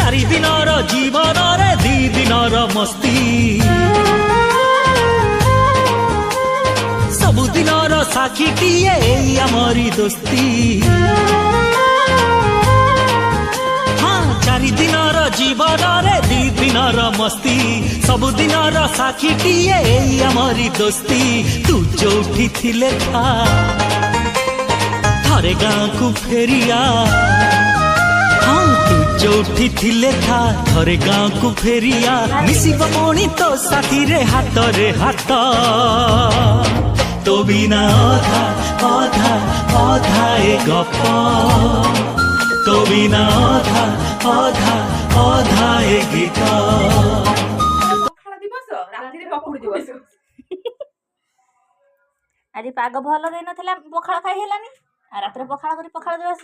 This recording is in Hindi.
चारि दिनर जीवन रे दी दिनर मस्ती सबु दिनर साक्षीटीए आमरी दोस्ती हाँ चारि दिनर जीवन रे दी दिनर मस्ती सबु दिनर साक्षीटीए आमरी दोस्ती तू जोठी थिले था थारे गाँ को फेरिया हाँ तू जोठी थिले था थरे गाँ को फेरिया मिसिब मोणी तो साथी रे हाथ तो बिना अधा अधा अधा ए गप तो बिना अधा अधा अधा ए गीत आज पाग भल देन पखाड़ खाई हेलानी रात पखाड़ कर पखाड़ दिवस